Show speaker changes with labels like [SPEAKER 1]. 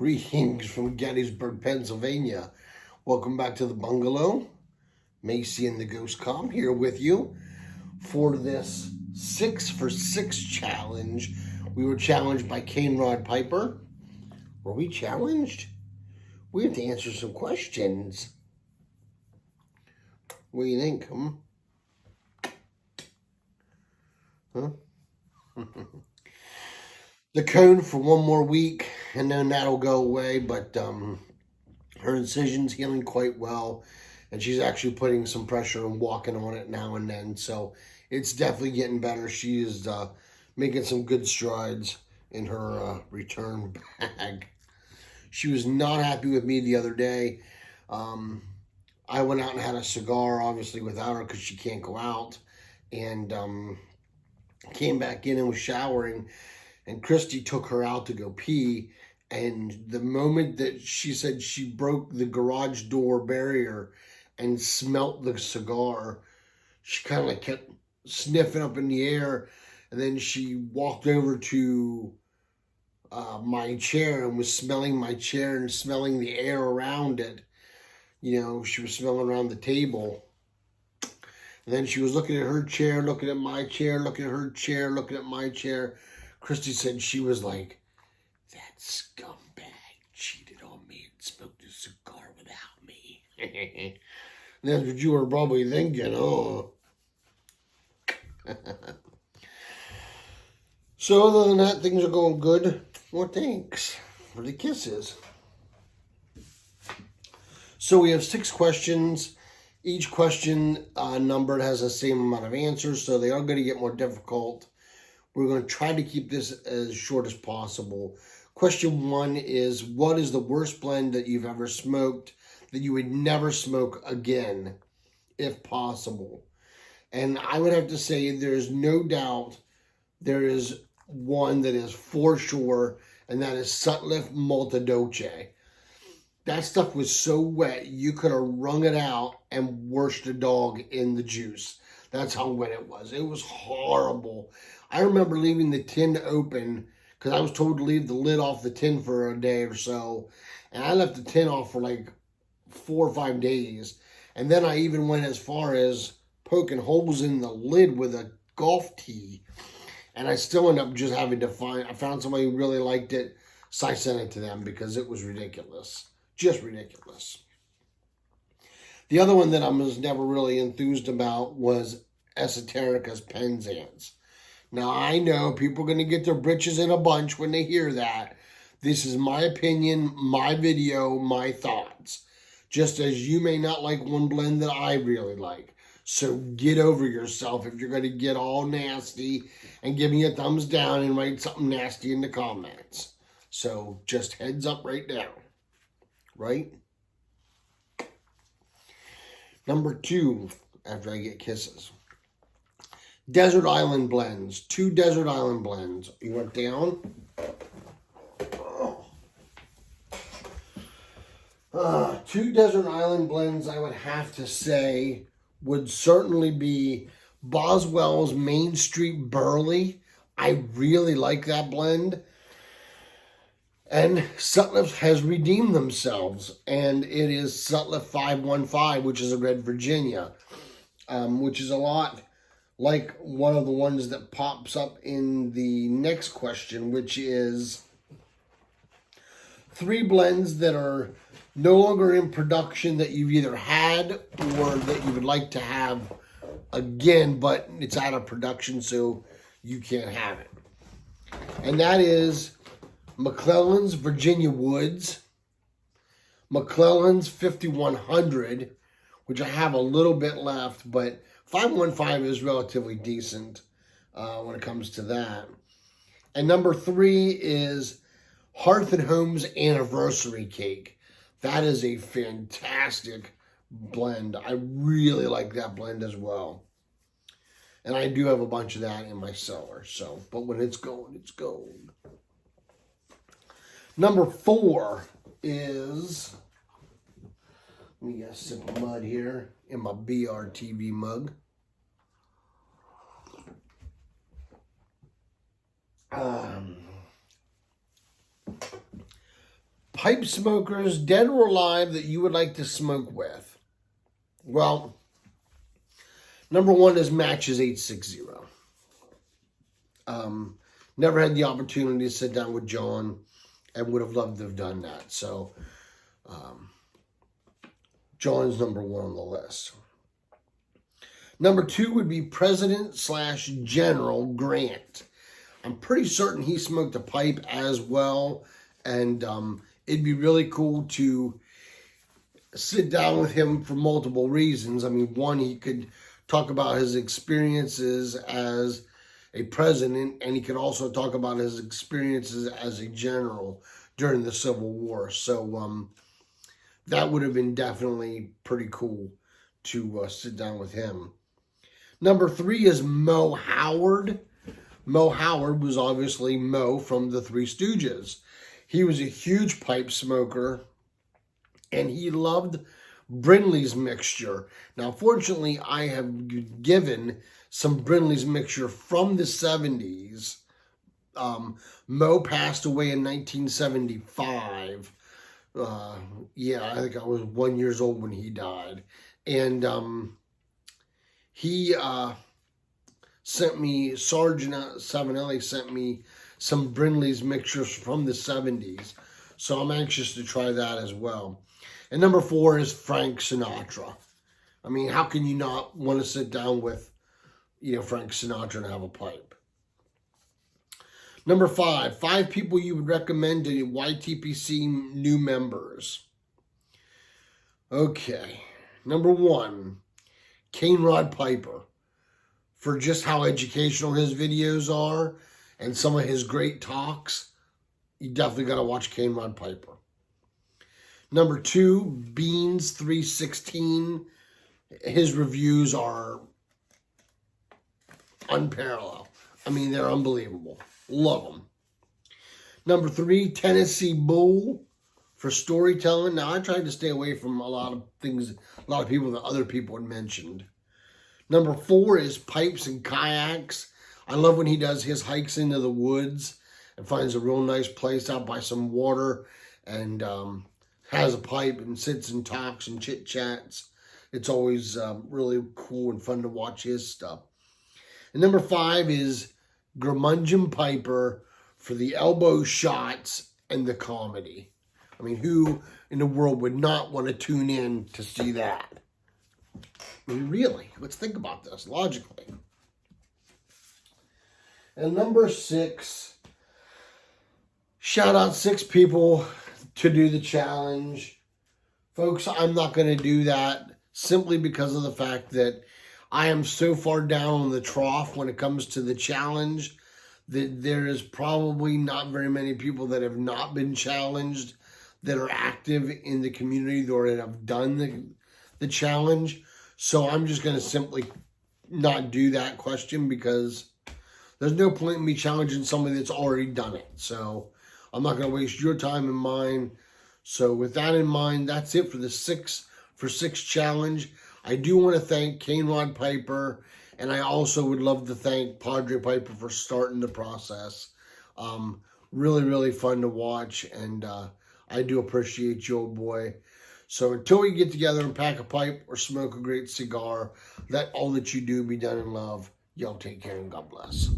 [SPEAKER 1] Greetings from Gettysburg, Pennsylvania. Welcome back to the bungalow. Macy and the Ghostcob here with you for this 6 for 6 challenge. We were challenged by Cane Rod Piper. Were we challenged? We have to answer some questions. What do you think, Huh? The cone for one more week, and then that'll go away, but her incision's healing quite well, and she's actually putting some pressure and walking on it now and then, so it's definitely getting better. She is making some good strides in her return bag. She was not happy with me the other day. I went out and had a cigar, obviously, without her because she can't go out, and came back in and was showering, and Christy took her out to go pee, and the moment that she said she broke the garage door barrier and smelt the cigar, she kind of like kept sniffing up in the air, and then she walked over to my chair and was smelling my chair and smelling the air around it. You know, she was smelling around the table. And then she was looking at her chair, looking at my chair, looking at her chair, looking at my chair. Christy said she was like, that scumbag cheated on me and smoked a cigar without me. That's what you were probably thinking, oh. So other than that, things are going good. Well, thanks for the kisses. So we have 6 questions. Each question numbered has the same amount of answers, so they are going to get more difficult. We're going to try to keep this as short as possible. Question 1 is, what is the worst blend that you've ever smoked that you would never smoke again, if possible? And I would have to say there's no doubt there is one that is for sure, and that is Sutliff Multidolce. That stuff was so wet, you could have wrung it out and washed a dog in the juice. That's how wet it was. It was horrible. I remember leaving the tin open because I was told to leave the lid off the tin for a day or so. And I left the tin off for like 4 or 5 days. And then I even went as far as poking holes in the lid with a golf tee. And I still ended up just having to I found somebody who really liked it, so I sent it to them because it was ridiculous. Just ridiculous. The other one that I was never really enthused about was Esoterica's Penzance. Now, I know people are going to get their britches in a bunch when they hear that. This is my opinion, my video, my thoughts. Just as you may not like one blend that I really like. So get over yourself if you're going to get all nasty and give me a thumbs down and write something nasty in the comments. So just heads up right now. Right? Number 2, after I get kisses. Desert Island blends. 2 Desert Island blends. You went down. Oh. 2 Desert Island blends, I would have to say, would certainly be Boswell's Main Street Burley. I really like that blend. And Sutliff has redeemed themselves, and it is Sutliff 515, which is a Red Virginia, which is a lot like one of the ones that pops up in the next question, which is 3 blends that are no longer in production that you've either had or that you would like to have again, but it's out of production, so you can't have it. And that is McClellan's Virginia Woods, McClellan's 5100, which I have a little bit left, but 515 is relatively decent when it comes to that. And number 3 is Hearth and Home's Anniversary Cake. That is a fantastic blend. I really like that blend as well. And I do have a bunch of that in my cellar, so, but when it's going, it's gold. Number 4 is, let me get a sip of mud here in my BRTV mug. pipe smokers, dead or alive, that you would like to smoke with. Well, number one is Matches 860. Never had the opportunity to sit down with John and would have loved to have done that. So, John's number one on the list. Number two would be President/General Grant. I'm pretty certain he smoked a pipe as well, and it'd be really cool to sit down with him for multiple reasons. I mean, one, he could talk about his experiences as a president, and he could also talk about his experiences as a general during the Civil War. So that would have been definitely pretty cool to sit down with him. Number three is Mo Howard. Mo Howard was obviously Mo from the Three Stooges. He was a huge pipe smoker, and he loved Brindley's mixture. Now, fortunately, I have given some Brindley's mixture from the 70s. Mo passed away in 1975. Yeah, I think I was 1 year old when he died. And he sent me, Sergeant Savinelli sent me some Brindley's mixtures from the 70s. So I'm anxious to try that as well. And number four is Frank Sinatra. I mean, how can you not want to sit down with, Frank Sinatra and have a pipe? Number five people you would recommend to YTPC new members. Okay. Number one, Cane Rod Piper. For just how educational his videos are and some of his great talks, you definitely got to watch Cane Rod Piper. Number two, Beans 316. His reviews are unparalleled. I mean, they're unbelievable. Love them. Number three, Tennessee Bull for storytelling. Now, I tried to stay away from a lot of things, a lot of people that other people had mentioned. Number four is Pipes and Kayaks. I love when he does his hikes into the woods and finds a real nice place out by some water and has a pipe and sits and talks and chit-chats. It's always really cool and fun to watch his stuff. And number five is Curmudgeon Piper for the elbow shots and the comedy. I mean, who in the world would not want to tune in to see that? I mean, really, let's think about this logically. And number six, shout out 6 people to do the challenge. Folks, I'm not going to do that simply because of the fact that I am so far down on the trough when it comes to the challenge that there is probably not very many people that have not been challenged that are active in the community or that have done the challenge. So I'm just going to simply not do that question because there's no point in me challenging somebody that's already done it. So I'm not going to waste your time and mine. So with that in mind, that's it for the 6 for 6 challenge. I do want to thank Cane Rod Piper, and I also would love to thank Padre Piper for starting the process. Really, really fun to watch, and I do appreciate you, old boy. So until we get together and pack a pipe or smoke a great cigar, let all that you do be done in love. Y'all take care and God bless.